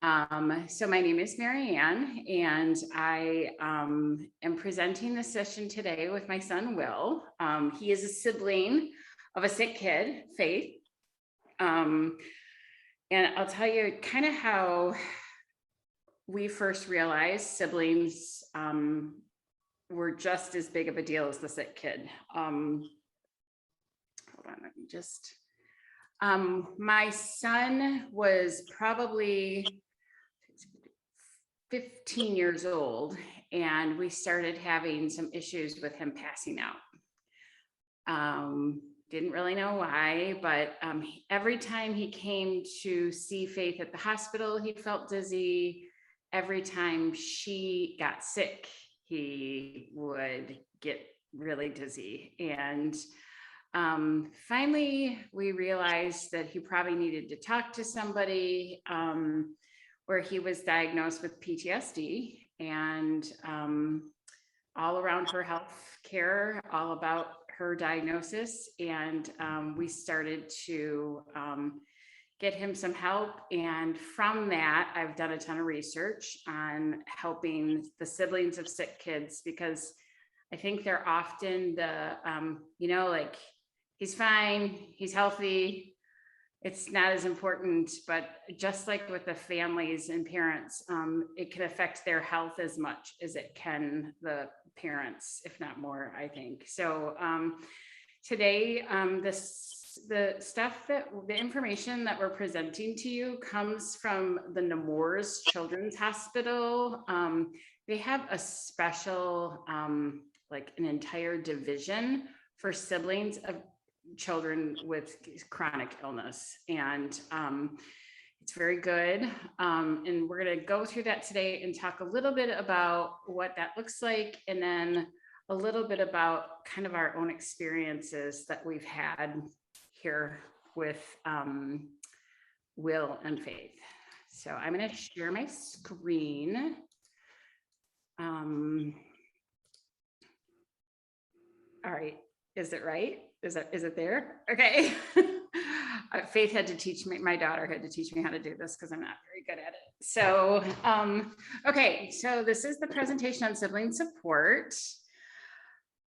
So my name is Marianne, and I am presenting this session today with my son, Will. He is a sibling of a sick kid, Faith. And I'll tell you kind of how we first realized siblings were just as big of a deal as the sick kid. Hold on, let me just... my son was probably 15 years old, and we started having some issues with him passing out. Didn't really know why, but every time he came to see Faith at the hospital, he felt dizzy. Every time she got sick, he would get really dizzy. And finally, we realized that he probably needed to talk to somebody, where he was diagnosed with PTSD, and all around her health care, all about her diagnosis. And we started to get him some help. And from that, I've done a ton of research on helping the siblings of sick kids, because I think they're often the, like, he's fine, he's healthy, it's not as important. But just like with the families and parents, it can affect their health as much as it can the parents, if not more, I think. So today, the information that we're presenting to you comes from the Nemours Children's Hospital. They have a special, like an entire division for siblings of children with chronic illness. And it's very good. And we're going to go through that today and talk a little bit about what that looks like, and then a little bit about kind of our own experiences that we've had here with Will and Faith. So I'm going to share my screen. All right. Is it right? Is it there? Okay. Faith had to teach me, my daughter had to teach me how to do this because I'm not very good at it. So, okay. So this is the presentation on sibling support.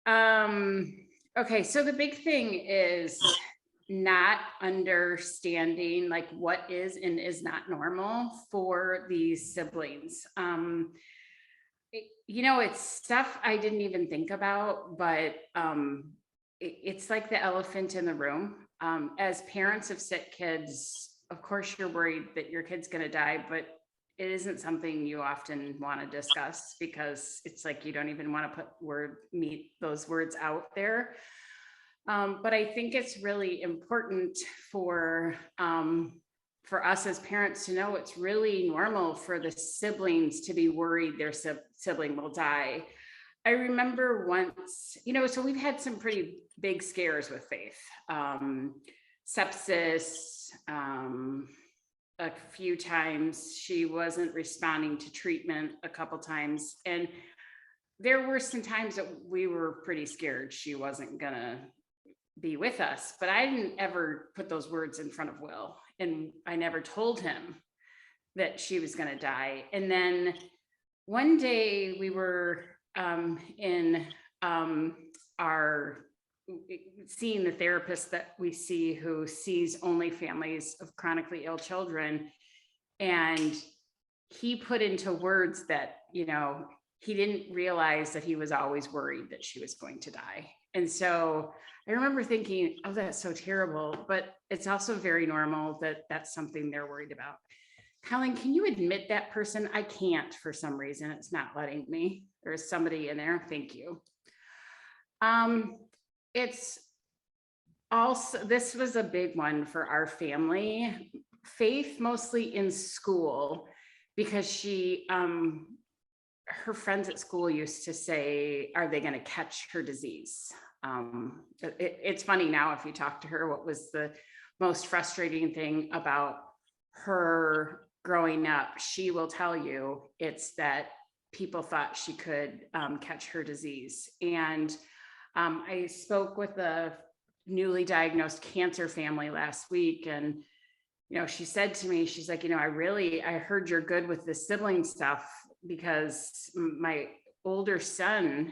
Okay. So the big thing is not understanding like what is and is not normal for these siblings. It's stuff I didn't even think about, but it's like the elephant in the room. As parents of sick kids, of course, you're worried that your kid's going to die, but it isn't something you often want to discuss, because it's like you don't even want to put those words out there. But I think it's really important for us as parents to know it's really normal for the siblings to be worried their sibling will die. I remember once, so we've had some pretty big scares with Faith. Sepsis, a few times she wasn't responding to treatment a couple times. And there were some times that we were pretty scared she wasn't gonna be with us, but I didn't ever put those words in front of Will. And I never told him that she was gonna die. And then one day we were in seeing the therapist that we see, who sees only families of chronically ill children. And he put into words that, he didn't realize that he was always worried that she was going to die. And so I remember thinking, oh, that's so terrible, but it's also very normal that that's something they're worried about. Colin, can you admit that person? I can't, for some reason. It's not letting me. There's somebody in there. Thank you. It's also, this was a big one for our family. Faith mostly in school, because she, her friends at school used to say, are they going to catch her disease? It's funny now, if you talk to her, what was the most frustrating thing about her growing up, she will tell you it's that people thought she could catch her disease. And I spoke with a newly diagnosed cancer family last week, and she said to me, she's like, I heard you're good with the sibling stuff because my older son,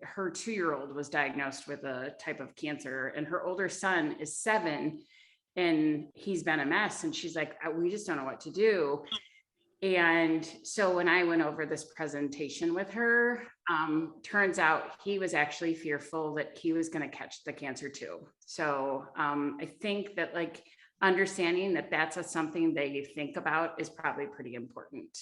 her 2-year-old was diagnosed with a type of cancer, and her older son is 7 and he's been a mess. And she's like, we just don't know what to do. And so when I went over this presentation with her, turns out he was actually fearful that he was going to catch the cancer too. So I think that like understanding that that's something they think about is probably pretty important.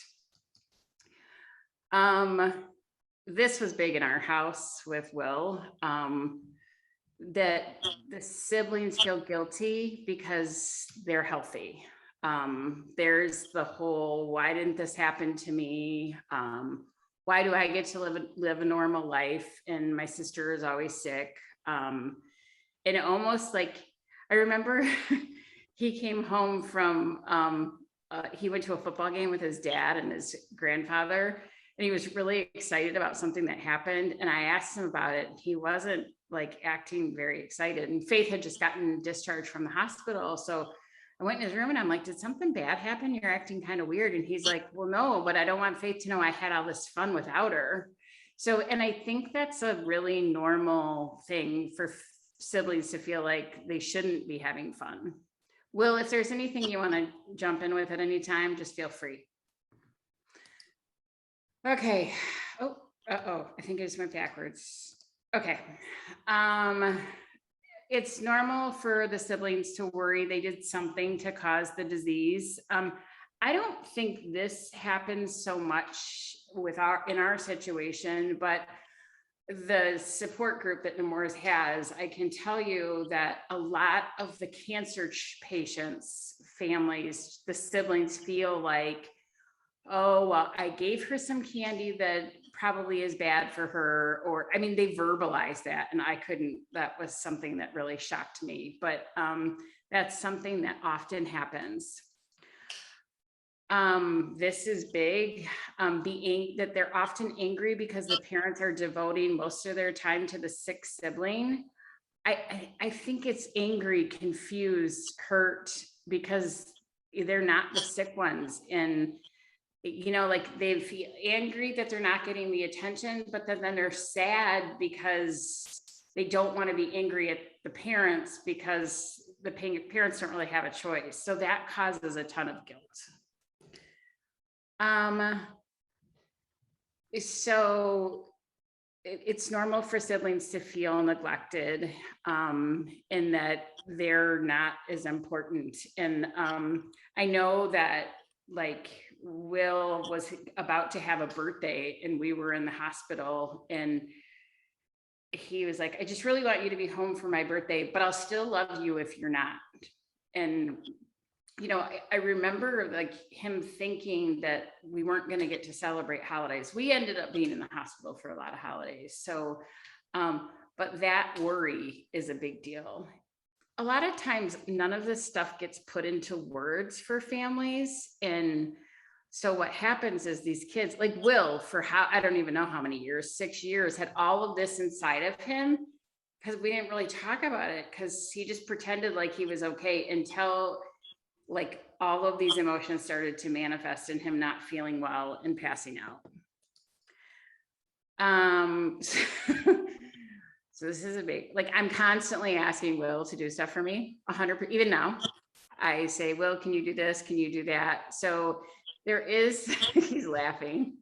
This was big in our house with Will, that the siblings feel guilty because they're healthy. There's the whole, why didn't this happen to me? Why do I get to live a normal life? And my sister is always sick. And almost like, I remember he came home from, he went to a football game with his dad and his grandfather, and he was really excited about something that happened. And I asked him about it. He wasn't like acting very excited. And Faith had just gotten discharged from the hospital. So I went in his room and I'm like, did something bad happen? You're acting kind of weird. And he's like, well, no, but I don't want Faith to know I had all this fun without her. So, and I think that's a really normal thing for siblings to feel like they shouldn't be having fun. Will, if there's anything you want to jump in with at any time, just feel free. Okay. Oh, I think I just went backwards. Okay. It's normal for the siblings to worry they did something to cause the disease. I don't think this happens so much in our situation, but the support group that Nemours has, I can tell you that a lot of the cancer patients, families, the siblings feel like, oh, well, I gave her some candy that probably is bad for her, or, I mean, they verbalize that, and that was something that really shocked me, but that's something that often happens. This is big, that they're often angry because the parents are devoting most of their time to the sick sibling. I think it's angry, confused, hurt, because they're not the sick ones. And like they feel angry that they're not getting the attention, but then they're sad because they don't want to be angry at the parents because the parents don't really have a choice. So that causes a ton of guilt. So it's normal for siblings to feel neglected, and that they're not as important. And I know that like Will was about to have a birthday and we were in the hospital, and he was like, I just really want you to be home for my birthday, but I'll still love you if you're not. And I remember like him thinking that we weren't going to get to celebrate holidays. We ended up being in the hospital for a lot of holidays. So, but that worry is a big deal. A lot of times, none of this stuff gets put into words for families. And so what happens is these kids, like Will, I don't even know how many years, 6 years, had all of this inside of him because we didn't really talk about it, because he just pretended like he was okay until like all of these emotions started to manifest in him not feeling well and passing out. So this is a big, like, I'm constantly asking Will to do stuff for me, 100%. Even now, I say, Will, can you do this? Can you do that? So there is, he's laughing.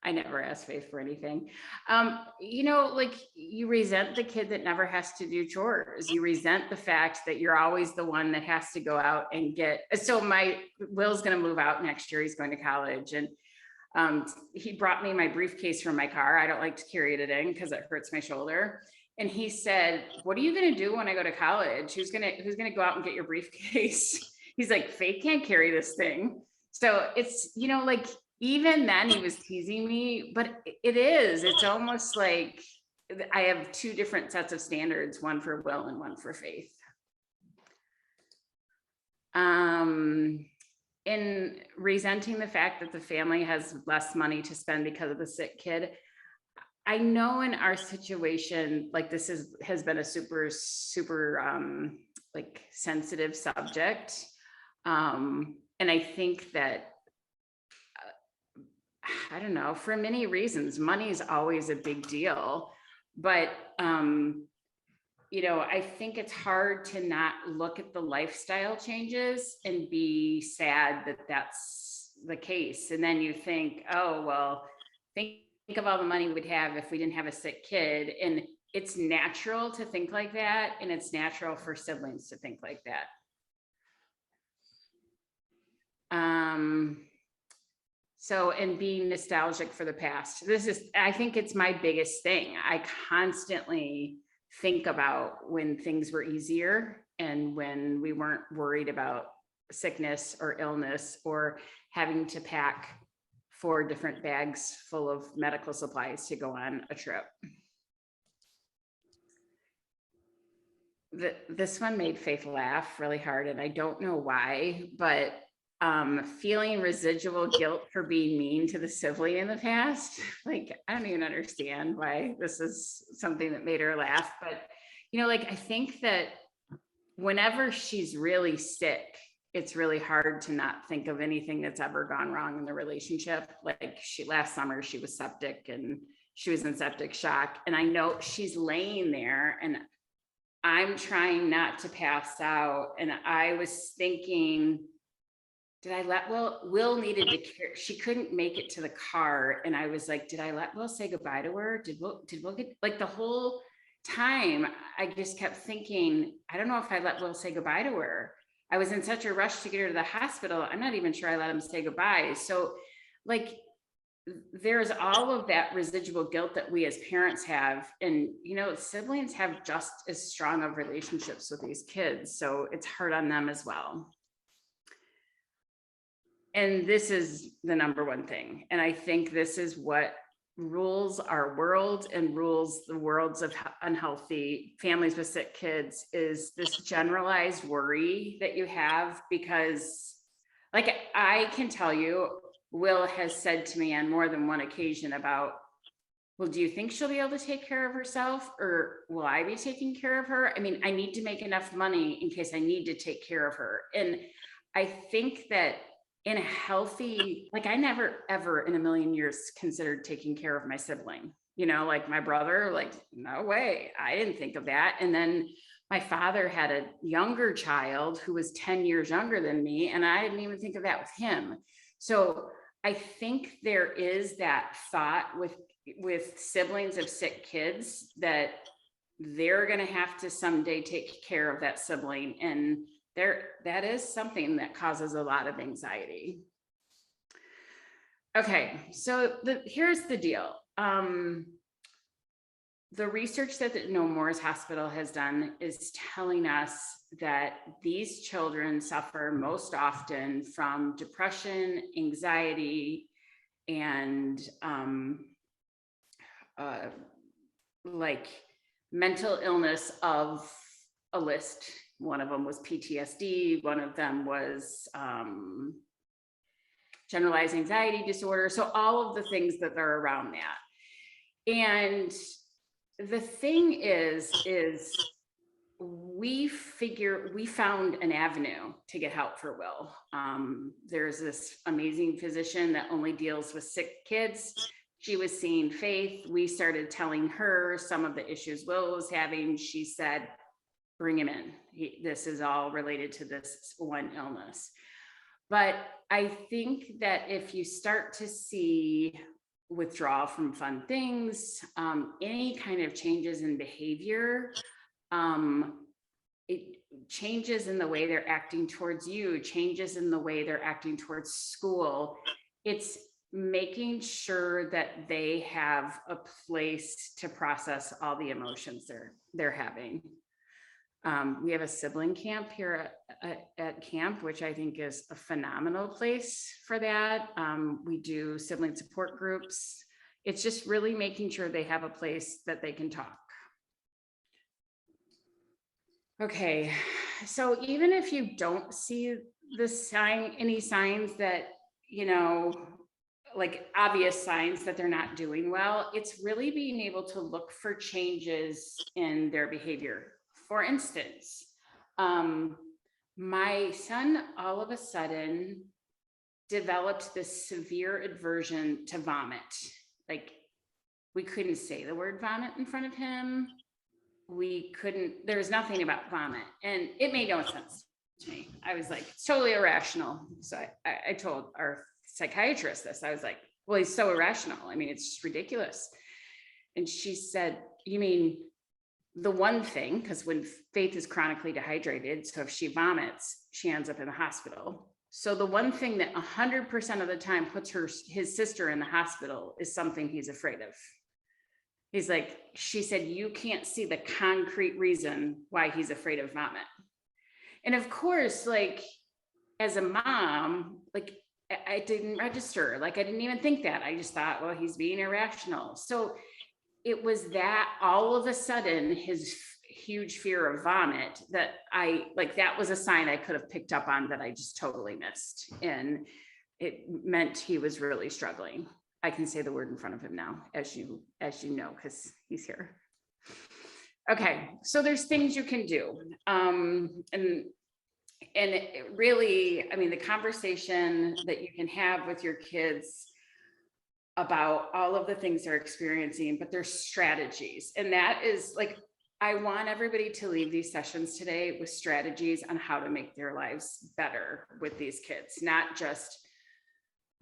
I never ask Faith for anything. Like you resent the kid that never has to do chores. You resent the fact that you're always the one that has to go out and so Will's going to move out next year. He's going to college, and he brought me my briefcase from my car. I don't like to carry it in because it hurts my shoulder. And he said, what are you going to do when I go to college? Who's going to go out and get your briefcase? He's like, Faith can't carry this thing. So it's, like, even then he was teasing me, but it's almost like I have 2 different sets of standards, one for Will and one for Faith. In resenting the fact that the family has less money to spend because of the sick kid, I know in our situation, like this has been a super, super like sensitive subject. And I think that, I don't know, for many reasons, money is always a big deal, but, I think it's hard to not look at the lifestyle changes and be sad that that's the case. And then you think, oh, well, think of all the money we'd have if we didn't have a sick kid. And it's natural to think like that. And it's natural for siblings to think like that. So, and being nostalgic for the past. I think it's my biggest thing. I constantly think about when things were easier and when we weren't worried about sickness or illness or having to pack 4 different bags full of medical supplies to go on a trip. This one made Faith laugh really hard, and I don't know why, but feeling residual guilt for being mean to the sibling in the past. Like, I don't even understand why this is something that made her laugh, but I think that whenever she's really sick, it's really hard to not think of anything that's ever gone wrong in the relationship. Like, last summer she was septic and she was in septic shock, and I know she's laying there and I'm trying not to pass out, and I was thinking, did I let Will needed to care. She couldn't make it to the car. And I was like, did I let Will say goodbye to her? Did Will get, like, the whole time I just kept thinking, I don't know if I let Will say goodbye to her. I was in such a rush to get her to the hospital. I'm not even sure I let him say goodbye. So, like, there's all of that residual guilt that we as parents have. And, siblings have just as strong of relationships with these kids. So it's hard on them as well. And this is the number one thing. And I think this is what rules our world and rules the worlds of unhealthy families with sick kids, is this generalized worry that you have. Because, like, I can tell you, Will has said to me on more than one occasion about, well, do you think she'll be able to take care of herself, or will I be taking care of her? I mean, I need to make enough money in case I need to take care of her. And I think that in a healthy, like, I never ever in a million years considered taking care of my sibling, like my brother, like, no way, I didn't think of that. And then my father had a younger child who was 10 years younger than me, and I didn't even think of that with him. So I think there is that thought with siblings of sick kids that they're going to have to someday take care of that sibling, and that is something that causes a lot of anxiety. Okay, so here's the deal. The research that the No More's Hospital has done is telling us that these children suffer most often from depression, anxiety, and like mental illness of a list. One of them was PTSD. One of them was generalized anxiety disorder. So all of the things that are around that. And the thing is we found an avenue to get help for Will. There's this amazing physician that only deals with sick kids. She was seeing Faith. We started telling her some of the issues Will was having. She said, bring him in. This is all related to this one illness. But I think that if you start to see withdrawal from fun things, any kind of changes in behavior, it changes in the way they're acting towards you, changes in the way they're acting towards school. It's making sure that they have a place to process all the emotions they're having. We have a sibling camp here at camp, which I think is a phenomenal place for that. We do sibling support groups. It's just really making sure they have a place that they can talk. Okay, so even if you don't see any signs that, like obvious signs that they're not doing well, it's really being able to look for changes in their behavior. For instance, My son all of a sudden developed this severe aversion to vomit. Like, we couldn't say the word vomit in front of him. There was nothing about vomit. And it made no sense to me. I was like, it's totally irrational. So I told our psychiatrist this. I was like, well, he's so irrational. I mean, it's just ridiculous. And she said, you mean the one thing, because when Faith is chronically dehydrated, so if she vomits, she ends up in the hospital. So the one thing that 100% of the time puts his sister in the hospital is something he's afraid of. He's like, she said, you can't see the concrete reason why he's afraid of vomit. And of course, like, as a mom, like, I didn't register. Like, I didn't even think that. I just thought, well, he's being irrational. So it was that all of a sudden, his huge fear of vomit, that that was a sign I could have picked up on that I just totally missed. And it meant he was really struggling. I can say the word in front of him now, as you know, because he's here. Okay, so there's things you can do. And it really, I mean, the conversation that you can have with your kids about all of the things they're experiencing, but there's strategies. And that is like, I want everybody to leave these sessions today with strategies on how to make their lives better with these kids, not just,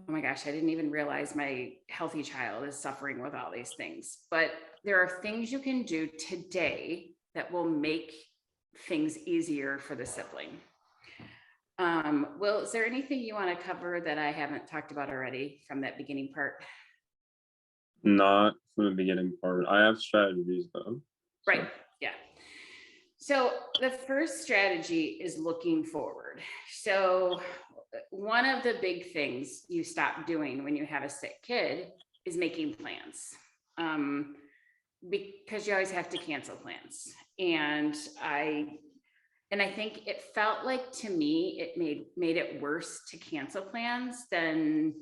oh my gosh, I didn't even realize my healthy child is suffering with all these things. But there are things you can do today that will make things easier for the sibling. Will, is there anything you want to cover that I haven't talked about already from that beginning part? Not from the beginning part. I have strategies though. Right, yeah. So the first strategy is looking forward. So one of the big things you stop doing when you have a sick kid is making plans. Because you always have to cancel plans. And I think it felt like, to me, it made it worse to cancel plans than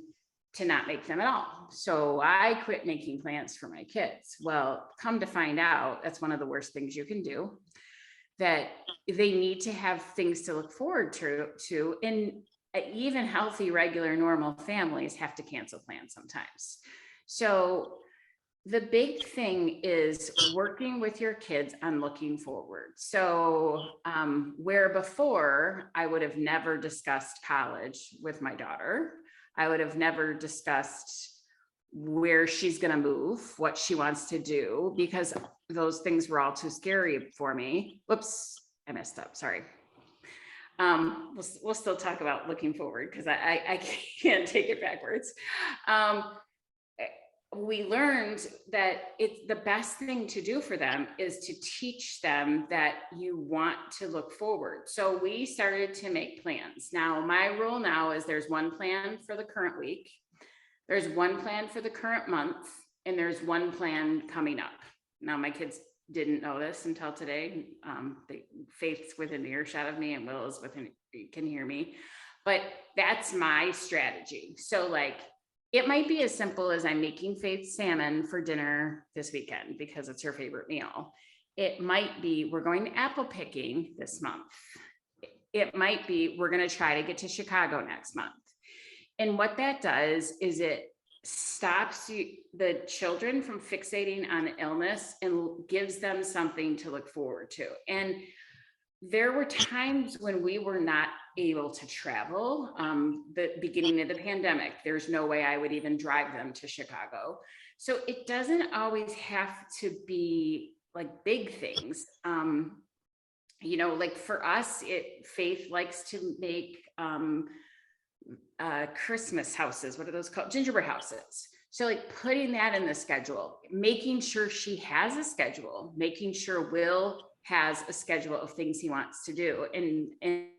to not make them at all. So I quit making plans for my kids. Well, come to find out, that's one of the worst things you can do, that they need to have things to look forward to. And even healthy, regular, normal families have to cancel plans sometimes. So the big thing is working with your kids on looking forward. So where before I would have never discussed college with my daughter, I would have never discussed where she's going to move, what she wants to do, because those things were all too scary for me. Whoops, I messed up. Sorry. We'll still talk about looking forward because I can't take it backwards. We learned that it's the best thing to do for them is to teach them that you want to look forward. So we started to make plans. Now, my rule now is there's one plan for the current week, there's one plan for the current month, and there's one plan coming up. Now, my kids didn't know this until today. Faith's within earshot of me and Will is can hear me, but that's my strategy. So like, it might be as simple as I'm making Faith salmon for dinner this weekend because it's her favorite meal. It might be we're going to apple picking this month. It might be we're going to try to get to Chicago next month. And what that does is it stops the children from fixating on the illness and gives them something to look forward to. And there were times when we were not able to travel. The beginning of the pandemic, there's no way I would even drive them to Chicago. So it doesn't always have to be like big things. Like for us, Faith likes to make Christmas houses. What are those called? Gingerbread houses. So like putting that in the schedule, making sure she has a schedule, making sure Will has a schedule of things he wants to do, and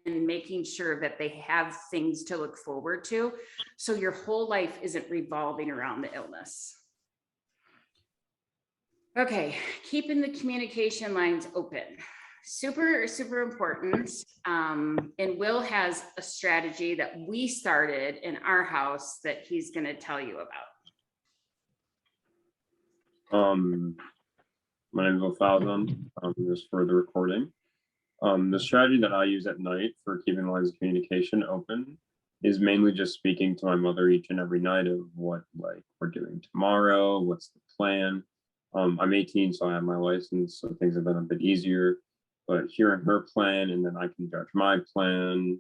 making sure that they have things to look forward to. So your whole life isn't revolving around the illness. Okay, keeping the communication lines open. Super, super important. And Will has a strategy that we started in our house that he's going to tell you about. My name is Will Falzon. Just for the recording. The strategy that I use at night for keeping the lines of communication open is mainly just speaking to my mother each and every night of what like we're doing tomorrow, what's the plan. I'm 18, so I have my license, so things have been a bit easier. But hearing her plan and then I can judge my plan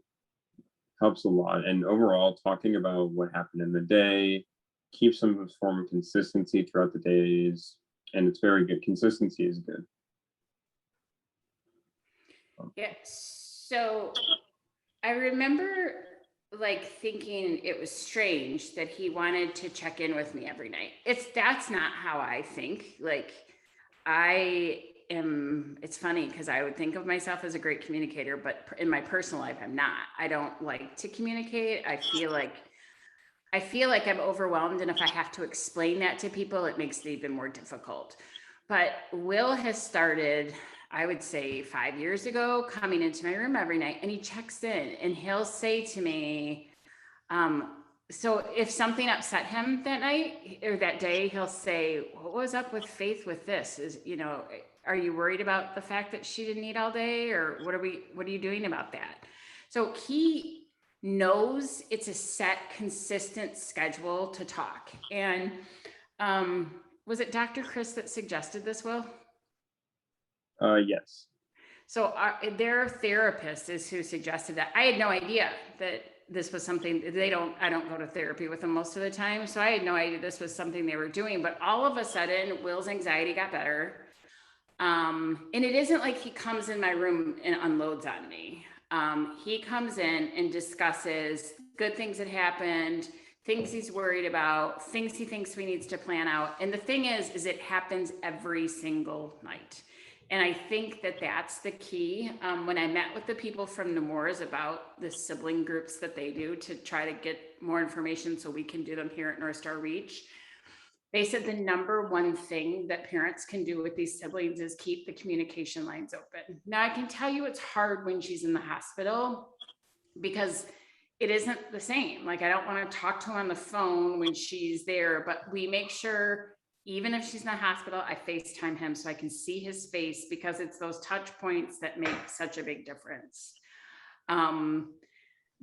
helps a lot. And overall, talking about what happened in the day keeps some form of consistency throughout the days, and it's very good. Consistency is good. Yeah. So I remember like thinking it was strange that he wanted to check in with me every night. That's not how I think. Like it's funny because I would think of myself as a great communicator, but in my personal life, I'm not. I don't like to communicate. I feel like I'm overwhelmed. And if I have to explain that to people, it makes it even more difficult. But Will has started, I would say 5 years ago, coming into my room every night, and he checks in and he'll say to me, so if something upset him that night or that day, he'll say, what was up with Faith with this? Are you worried about the fact that she didn't eat all day, or what are you doing about that? So he knows it's a set, consistent schedule to talk. And was it Dr. Chris that suggested this, Will? Yes. So their therapist is who suggested that. I had no idea that this was something I don't go to therapy with them most of the time. So I had no idea this was something they were doing, but all of a sudden Will's anxiety got better. And it isn't like he comes in my room and unloads on me. He comes in and discusses good things that happened, things he's worried about, things he thinks we needs to plan out. And the thing is it happens every single night. And I think that that's the key. When I met with the people from Nemours about the sibling groups that they do to try to get more information so we can do them here at North Star Reach, they said the number one thing that parents can do with these siblings is keep the communication lines open. Now, I can tell you it's hard when she's in the hospital because it isn't the same. Like, I don't want to talk to her on the phone when she's there, but we make sure, even if she's in the hospital, I FaceTime him so I can see his face, because it's those touch points that make such a big difference.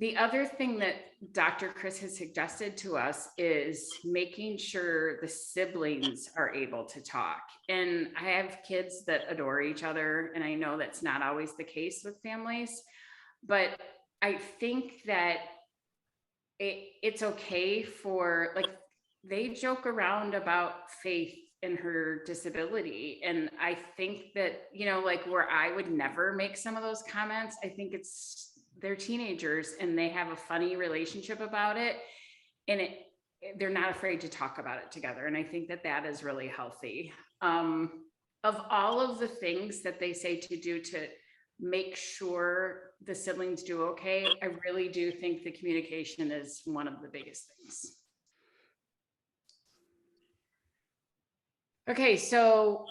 The other thing that Dr. Chris has suggested to us is making sure the siblings are able to talk. And I have kids that adore each other, and I know that's not always the case with families, but I think that it's okay for, like, they joke around about Faith and her disability. And I think that, like, where I would never make some of those comments, I think they're teenagers and they have a funny relationship about it. And they're not afraid to talk about it together. And I think that is really healthy. Of all of the things that they say to do to make sure the siblings do okay, I really do think the communication is one of the biggest things. Okay, so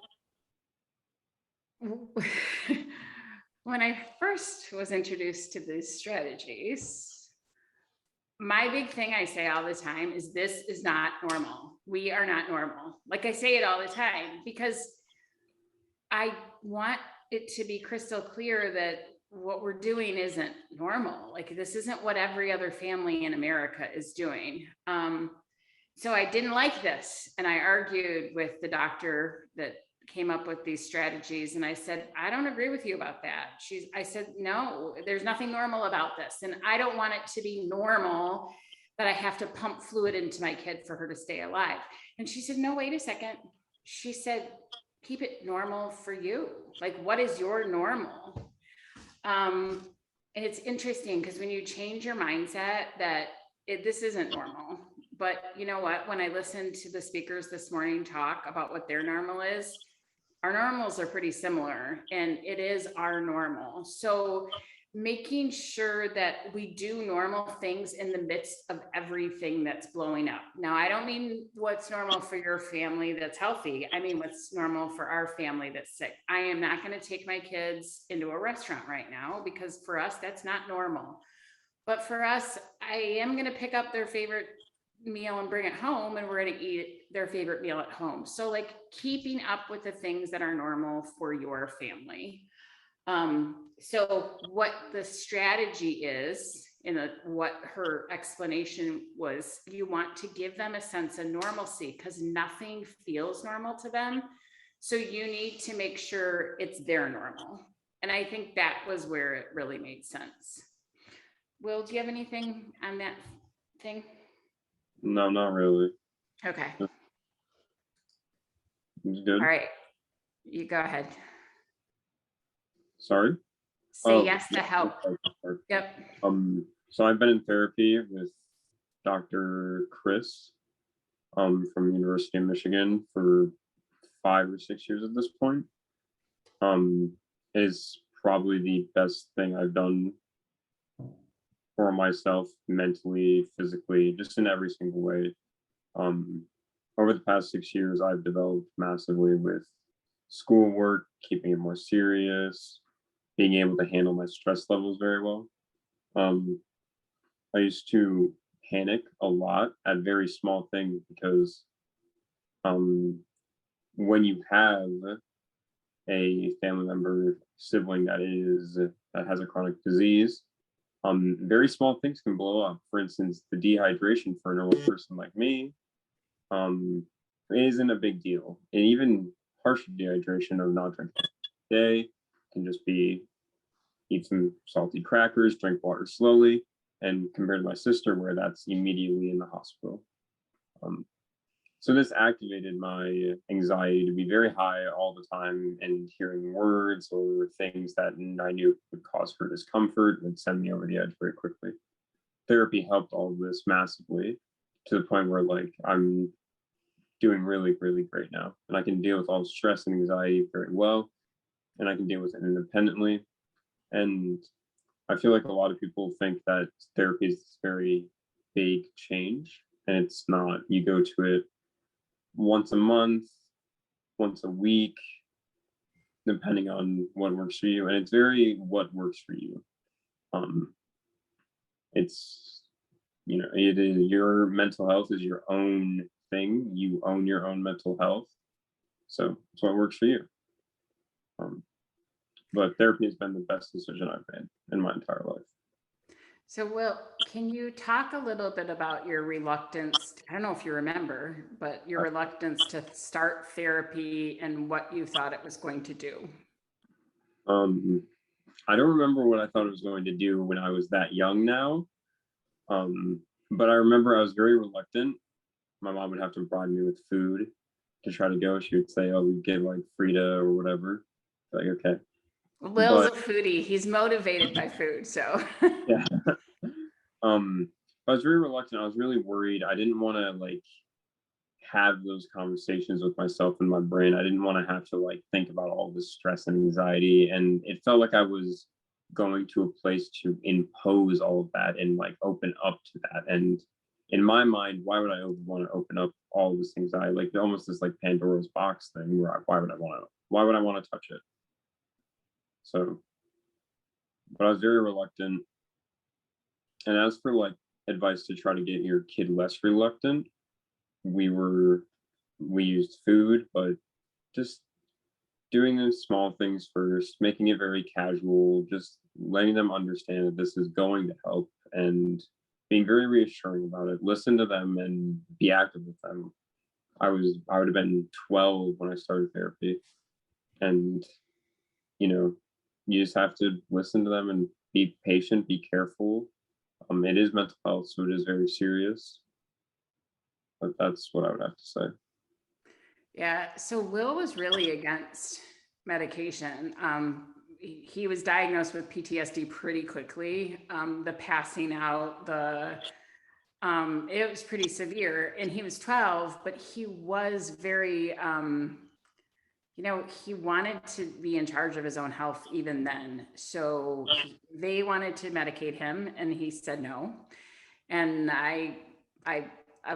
when I first was introduced to these strategies, my big thing I say all the time is this is not normal. We are not normal. Like, I say it all the time because I want it to be crystal clear that what we're doing isn't normal. Like, this isn't what every other family in America is doing. So I didn't like this. And I argued with the doctor that came up with these strategies. And I said, I don't agree with you about that. I said, no, there's nothing normal about this. And I don't want it to be normal that I have to pump fluid into my kid for her to stay alive. And she said, no, wait a second. She said, keep it normal for you. Like, what is your normal? And it's interesting because when you change your mindset that this isn't normal, but you know what, when I listened to the speakers this morning talk about what their normal is, our normals are pretty similar, and it is our normal. So making sure that we do normal things in the midst of everything that's blowing up. Now, I don't mean what's normal for your family that's healthy. I mean, what's normal for our family that's sick. I am not going to take my kids into a restaurant right now because for us, that's not normal. But for us, I am going to pick up their favorite meal and bring it home, and we're going to eat their favorite meal at home. So, like, keeping up with the things that are normal for your family. So what the strategy is, what her explanation was, you want to give them a sense of normalcy because nothing feels normal to them. So you need to make sure it's their normal. And I think that was where it really made sense. Will, do you have anything on that thing? No, not really. Okay. It's good. All right. You go ahead. Sorry. Say yes to help. Yep. So I've been in therapy with Dr. Chris, from University of Michigan for 5 or 6 years at this point. Is probably the best thing I've done for myself mentally, physically, just in every single way. Over the past 6 years, I've developed massively with schoolwork, keeping it more serious, being able to handle my stress levels very well. I used to panic a lot at very small things because when you have a family member, sibling that has a chronic disease, very small things can blow up. For instance, the dehydration for a normal person like me isn't a big deal. And even partial dehydration of not drinking a day can just be eat some salty crackers, drink water slowly, and compared to my sister, where that's immediately in the hospital. So this activated my anxiety to be very high all the time, and hearing words or things that I knew would cause her discomfort would send me over the edge very quickly. Therapy helped all of this massively to the point where like I'm doing really, really great now. And I can deal with all the stress and anxiety very well. And I can deal with it independently. And I feel like a lot of people think that therapy is this very big change. And it's not. You go to it once a month, once a week, depending on what works for you. And it's very what works for you. It's it is your mental health is your own thing. You own your own mental health. So it's what works for you. But therapy has been the best decision I've made in my entire life. So, Will, can you talk a little bit about your reluctance? I don't know if you remember, but your reluctance to start therapy and what you thought it was going to do. I don't remember what I thought it was going to do when I was that young now. But I remember I was very reluctant. My mom would have to bribe me with food to try to go. She would say, "Oh, we get like Frida or whatever." Like, okay. Will's a foodie. He's motivated by food, so. Yeah. I was very reluctant. I was really worried. I didn't want to like have those conversations with myself in my brain. I didn't want to have to like think about all this stress and anxiety. And it felt like I was going to a place to impose all of that and like open up to that. And in my mind, why would I want to open up all this anxiety? Like almost this like Pandora's box thing where why would I want to touch it? So, but I was very reluctant. And as for like advice to try to get your kid less reluctant, we used food, but just doing those small things first, making it very casual, just letting them understand that this is going to help, and being very reassuring about it. Listen to them and be active with them. I would have been 12 when I started therapy, and you just have to listen to them and be patient, be careful. It is mental health, so it is very serious. But that's what I would have to say. Yeah, so Will was really against medication. He was diagnosed with PTSD pretty quickly. The passing out, it was pretty severe, and he was 12, but he was very, he wanted to be in charge of his own health even then. So they wanted to medicate him, and he said no. And I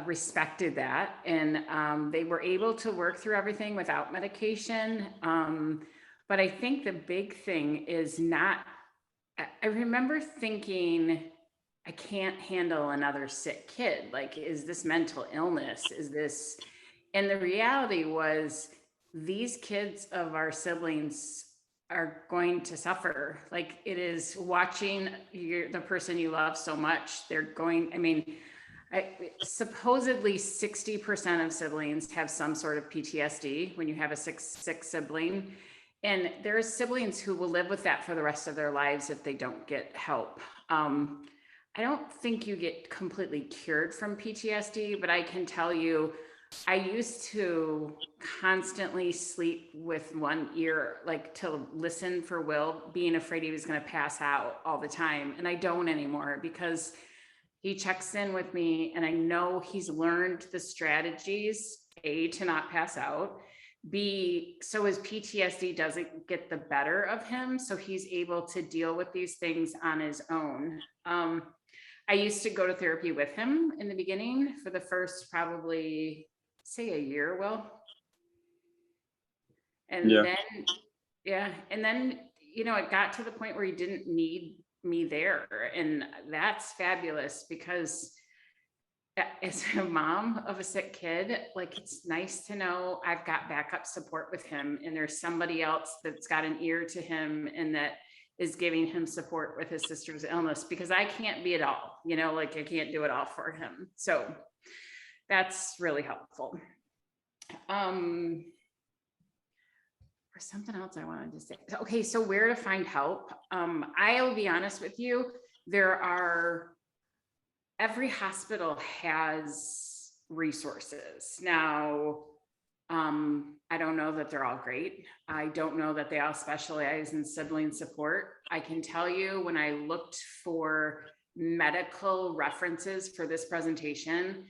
respected that, and they were able to work through everything without medication. But I think the big thing is not. I remember thinking, I can't handle another sick kid. Like, is this mental illness? Is this? And the reality was, these kids of our siblings are going to suffer. Like, it is watching the person you love so much. They're going, I mean, supposedly 60% of siblings have some sort of PTSD when you have a sick sibling. And there's siblings who will live with that for the rest of their lives if they don't get help. I don't think you get completely cured from PTSD, but I can tell you, I used to constantly sleep with one ear, like to listen for Will, being afraid he was going to pass out all the time. And I don't anymore because he checks in with me and I know he's learned the strategies, A, to not pass out, B, so his PTSD doesn't get the better of him. So he's able to deal with these things on his own. I used to go to therapy with him in the beginning for the first probably say a year, Will. And Yeah. then, yeah. And then, you know, it got to the point where he didn't need me there. And that's fabulous because as a mom of a sick kid, like, it's nice to know I've got backup support with him and there's somebody else that's got an ear to him and that is giving him support with his sister's illness, because I can't be it all, you know, like I can't do it all for him. So that's really helpful. Or something else I wanted to say. Okay, so where to find help? I will be honest with you, every hospital has resources. Now, I don't know that they're all great. I don't know that they all specialize in sibling support. I can tell you, when I looked for medical references for this presentation,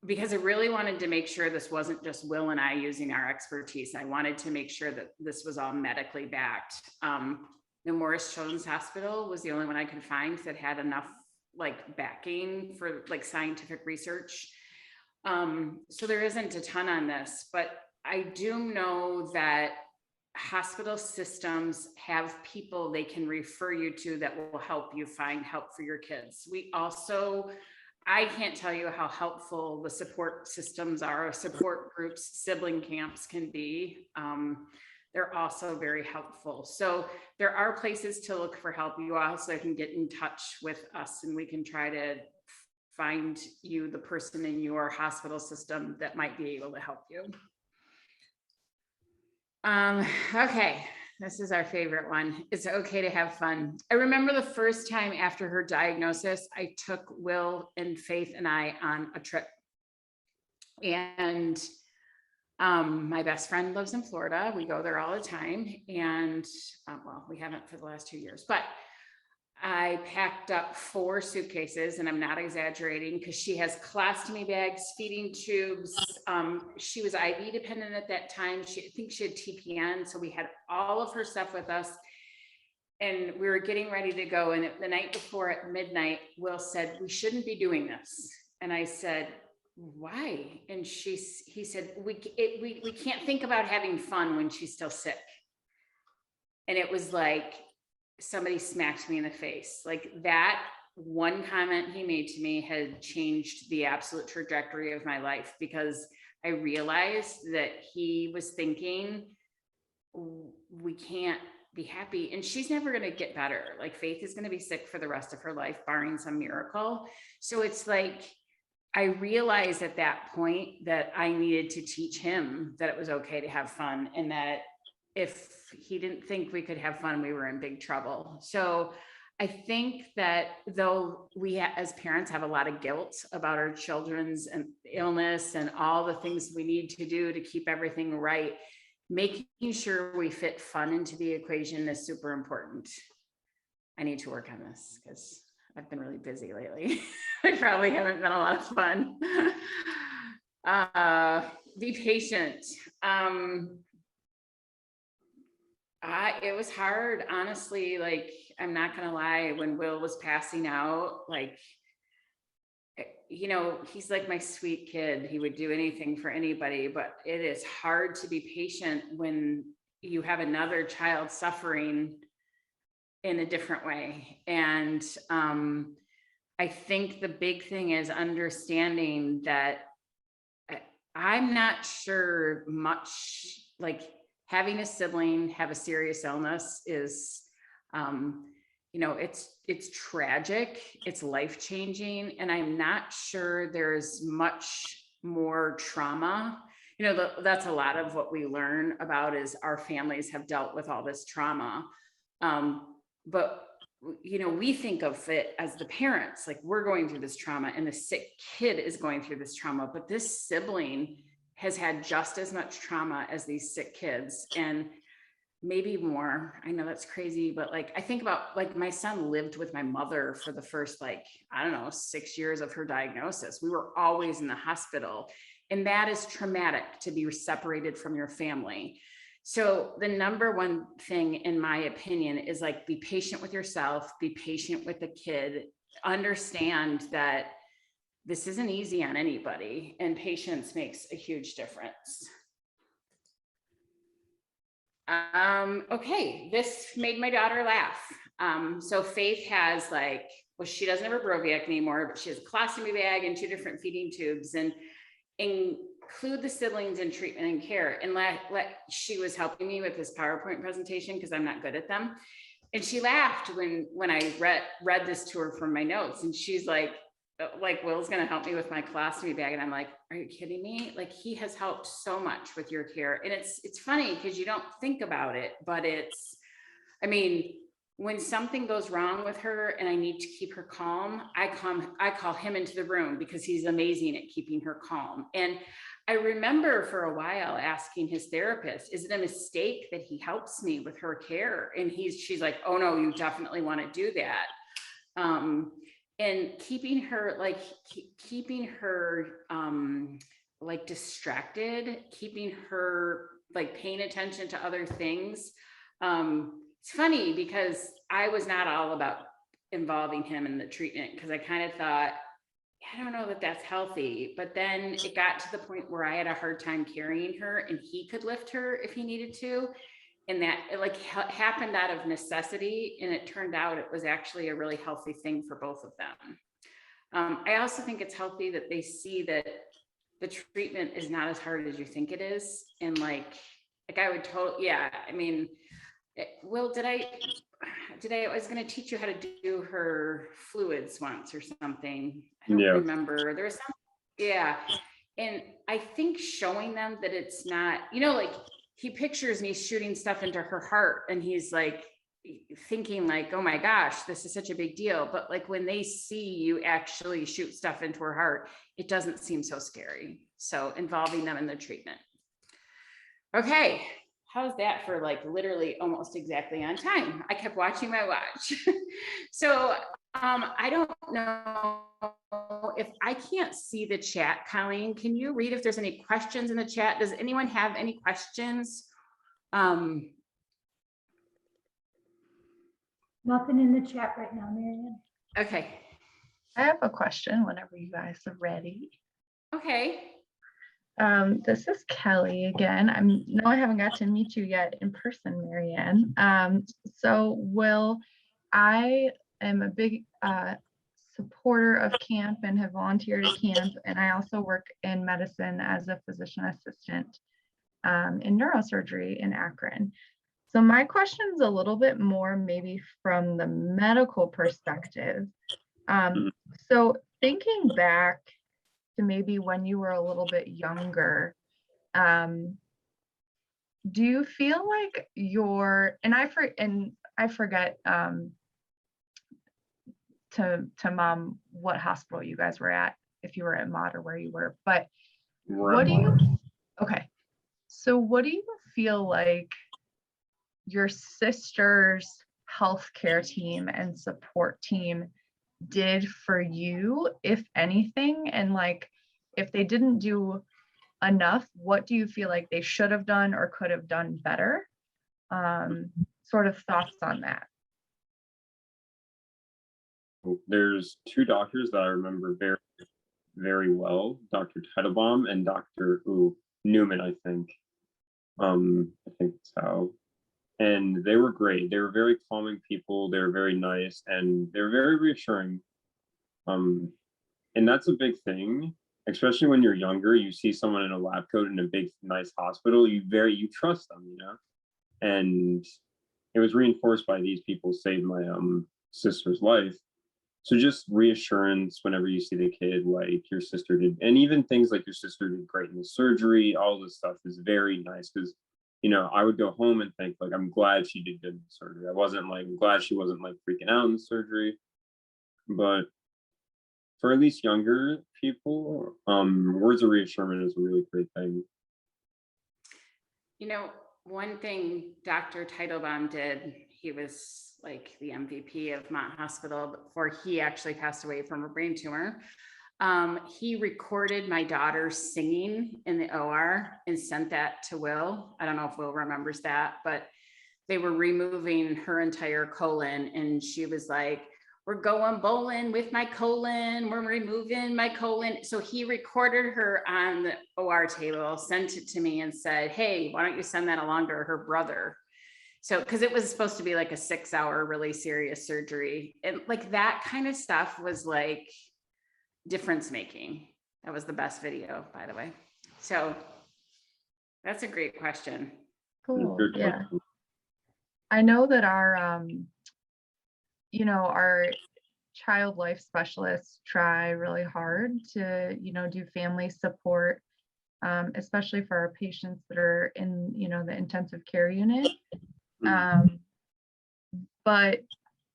because I really wanted to make sure this wasn't just Will and I using our expertise. I wanted to make sure that this was all medically backed. The Morris Children's Hospital was the only one I could find that had enough like backing for like scientific research. So there isn't a ton on this, but I do know that hospital systems have people they can refer you to that will help you find help for your kids. I can't tell you how helpful the support systems are, support groups, sibling camps can be. They're also very helpful. So there are places to look for help. You also can get in touch with us and we can try to find you the person in your hospital system that might be able to help you. Okay, this is our favorite one. It's okay to have fun. I remember the first time after her diagnosis, I took Will and Faith and I on a trip. And my best friend lives in Florida. We go there all the time. And well, we haven't for the last 2 years, but I packed up 4 suitcases, and I'm not exaggerating, because she has colostomy bags, feeding tubes. She was IV dependent at that time. I think she had TPN. So we had all of her stuff with us and we were getting ready to go. And the night before at midnight, Will said, "We shouldn't be doing this." And I said, "Why?" And he said, we can't think about having fun when she's still sick. And it was like somebody smacked me in the face. Like, that one comment he made to me had changed the absolute trajectory of my life, because I realized that he was thinking, we can't be happy and she's never going to get better. Like, Faith is going to be sick for the rest of her life, barring some miracle. So it's like, I realized at that point that I needed to teach him that it was okay to have fun, and that if he didn't think we could have fun, we were in big trouble. So I think that though we as parents have a lot of guilt about our children's illness and all the things we need to do to keep everything right, making sure we fit fun into the equation is super important. I need to work on this because I've been really busy lately. I probably haven't been a lot of fun. Be patient. It was hard, honestly. Like, I'm not gonna lie, when Will was passing out, like, you know, he's like my sweet kid. He would do anything for anybody, but it is hard to be patient when you have another child suffering in a different way. And I think the big thing is understanding that I'm not sure much, like, having a sibling have a serious illness is, you know, it's tragic, it's life-changing, and I'm not sure there's much more trauma. You know, that's a lot of what we learn about is our families have dealt with all this trauma. But you know, we think of it as the parents, like we're going through this trauma and the sick kid is going through this trauma, but this sibling has had just as much trauma as these sick kids, and maybe more. I know that's crazy, but like I think about, like, my son lived with my mother for the first, like, I don't know, 6 years of her diagnosis. We were always in the hospital, and that is traumatic, to be separated from your family. So the number one thing, in my opinion, is like, be patient with yourself, be patient with the kid, understand that this isn't easy on anybody, and patience makes a huge difference. Okay, this made my daughter laugh. So Faith has, like, well, she doesn't have her Broviac anymore, but she has a colostomy bag and 2 different feeding tubes, and include the siblings in treatment and care. And she was helping me with this PowerPoint presentation because I'm not good at them. And she laughed when I read this to her from my notes, and she's like, Will's going to help me with my colostomy bag. And I'm like, are you kidding me? Like, he has helped so much with your care. And it's funny because you don't think about it, but I mean, when something goes wrong with her and I need to keep her calm, I call him into the room because he's amazing at keeping her calm. And I remember for a while asking his therapist, is it a mistake that he helps me with her care? And she's like, oh no, you definitely want to do that. And keeping her like distracted, keeping her like paying attention to other things. It's funny because I was not all about involving him in the treatment because I kind of thought, I don't know that that's healthy. But then it got to the point where I had a hard time carrying her and he could lift her if he needed to. And that it like happened out of necessity. And it turned out it was actually a really healthy thing for both of them. I also think it's healthy that they see that the treatment is not as hard as you think it is. And like I would totally, yeah, I mean, Will, I was going to teach you how to do her fluids once or something. I don't remember. There was some, yeah. And I think showing them that it's not, you know, like he pictures me shooting stuff into her heart and he's like thinking like, oh my gosh, this is such a big deal. But like when they see you actually shoot stuff into her heart, it doesn't seem so scary. So involving them in the treatment. Okay. How's that for like literally almost exactly on time? I kept watching my watch. So I don't know if I can't see the chat. Colleen, can you read if there's any questions in the chat? Does anyone have any questions? Nothing in the chat right now, Marianne. Okay. I have a question whenever you guys are ready. Okay. This is Kelly again. I haven't got to meet you yet in person, Marianne. So Will, I am a big supporter of camp and have volunteered at camp, and I also work in medicine as a physician assistant in neurosurgery in Akron. So my question is a little bit more maybe from the medical perspective. So thinking back to maybe when you were a little bit younger, do you feel like I forget to mom what hospital you guys were at, if you were at Mott or where you were, but what do you feel like your sister's healthcare team and support team did for you, if anything? And like, if they didn't do enough, what do you feel like they should have done or could have done better? Sort of thoughts on that. There's 2 doctors that I remember very, very well, Dr. Teitelbaum and Dr. Newman, I think. I think so. And they were great. They were very calming people. They were very nice and they're very reassuring. And that's a big thing. especially when you're younger, you see someone in a lab coat in a big, nice hospital, you trust them, you know? And it was reinforced by these people saved my sister's life. So just reassurance whenever you see the kid, like your sister did, and even things like your sister did great in the surgery, all this stuff is very nice because, you know, I would go home and think like, I'm glad she did good in the surgery. I wasn't like, I'm glad she wasn't like freaking out in the surgery. But for at least younger people, words of reassurance is a really great thing. You know, one thing Dr. Teitelbaum did, he was like the MVP of Mott Hospital before he actually passed away from a brain tumor. He recorded my daughter singing in the OR and sent that to Will. I don't know if Will remembers that, but they were removing her entire colon and she was like, we're going bowling with my colon, we're removing my colon. So he recorded her on the OR table, sent it to me and said, hey, why don't you send that along to her brother? So, because it was supposed to be like a 6-hour, really serious surgery. And like that kind of stuff was like difference making. That was the best video, by the way. So that's a great question. Cool. Good Yeah. question. I know that our, you know, our child life specialists try really hard to, you know, do family support, especially for our patients that are in, you know, the intensive care unit. But,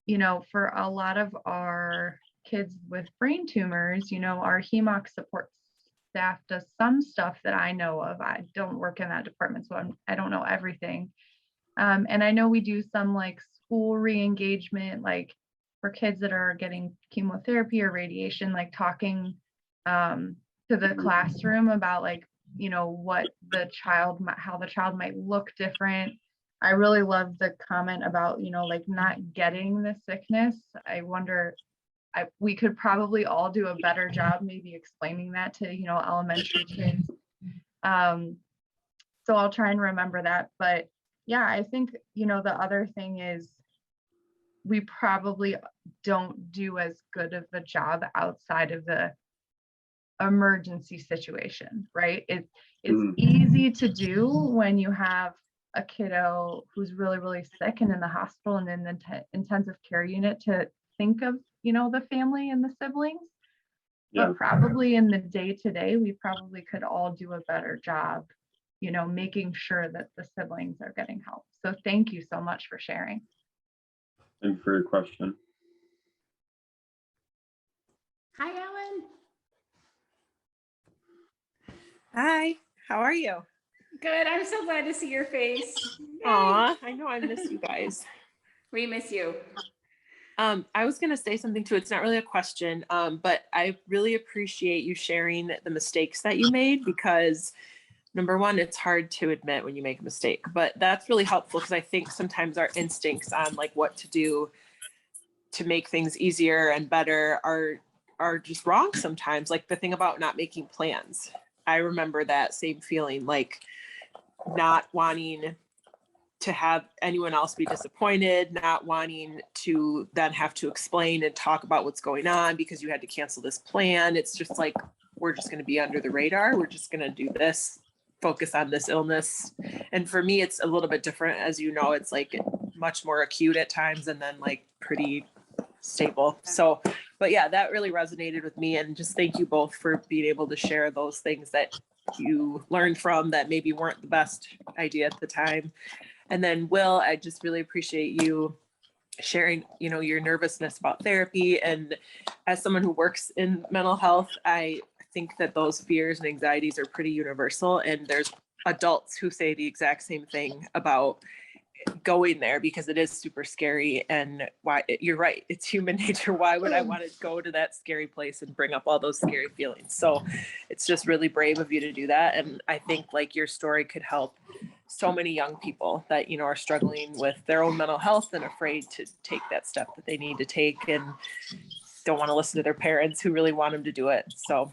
you know, for a lot of our kids with brain tumors, you know, our HEMOC support staff does some stuff that I know of. I don't work in that department, so I don't know everything. And I know we do some like school re-engagement, like for kids that are getting chemotherapy or radiation, like talking to the classroom about like, you know, what the child, how the child might look different. I really love the comment about, you know, like not getting the sickness. I wonder, we could probably all do a better job maybe explaining that to, you know, elementary kids. So I'll try and remember that. But yeah, I think, you know, the other thing is we probably don't do as good of a job outside of the emergency situation, right? It's easy to do when you have a kiddo who's really, really sick and in the hospital and in the intensive care unit to think of, you know, the family and the siblings. Yeah. But probably in the day-to-day, we probably could all do a better job, you know, making sure that the siblings are getting help. So thank you so much for sharing. Thank you for your question. Hi, Ellen. Hi, how are you? Good. I'm so glad to see your face. Yay. Aw, I know I miss you guys. We miss you. I was gonna say something too. It's not really a question, but I really appreciate you sharing the mistakes that you made because number one, it's hard to admit when you make a mistake, but that's really helpful because I think sometimes our instincts on like what to do to make things easier and better are just wrong sometimes. Like the thing about not making plans. I remember that same feeling, like not wanting to have anyone else be disappointed, not wanting to then have to explain and talk about what's going on because you had to cancel this plan. It's just like, we're just going to be under the radar. We're just going to do this, focus on this illness. And for me, it's a little bit different. As you know, it's like much more acute at times and then like pretty stable. So, but yeah, that really resonated with me. And just thank you both for being able to share those things that you learned from that maybe weren't the best idea at the time. And then Will, I just really appreciate you sharing, you know, your nervousness about therapy. And as someone who works in mental health, I think that those fears and anxieties are pretty universal. And there's adults who say the exact same thing about going there because it is super scary. And why, you're right, it's human nature. Why would I want to go to that scary place and bring up all those scary feelings? So it's just really brave of you to do that. And I think like your story could help so many young people that, you know, are struggling with their own mental health and afraid to take that step that they need to take and don't want to listen to their parents who really want them to do it. So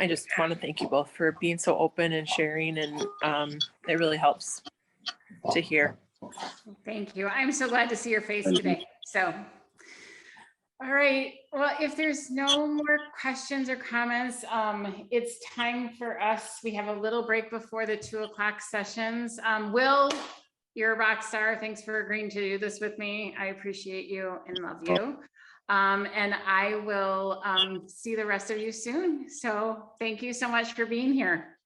I just want to thank you both for being so open and sharing, and it really helps to hear. Thank you. I'm so glad to see your face today. So All right, well, if there's no more questions or comments, it's time for us. We have a little break before the 2:00 sessions. Will, you're a rock star. Thanks for agreeing to do this with me. I appreciate you and love you. And I will see the rest of you soon. So thank you so much for being here.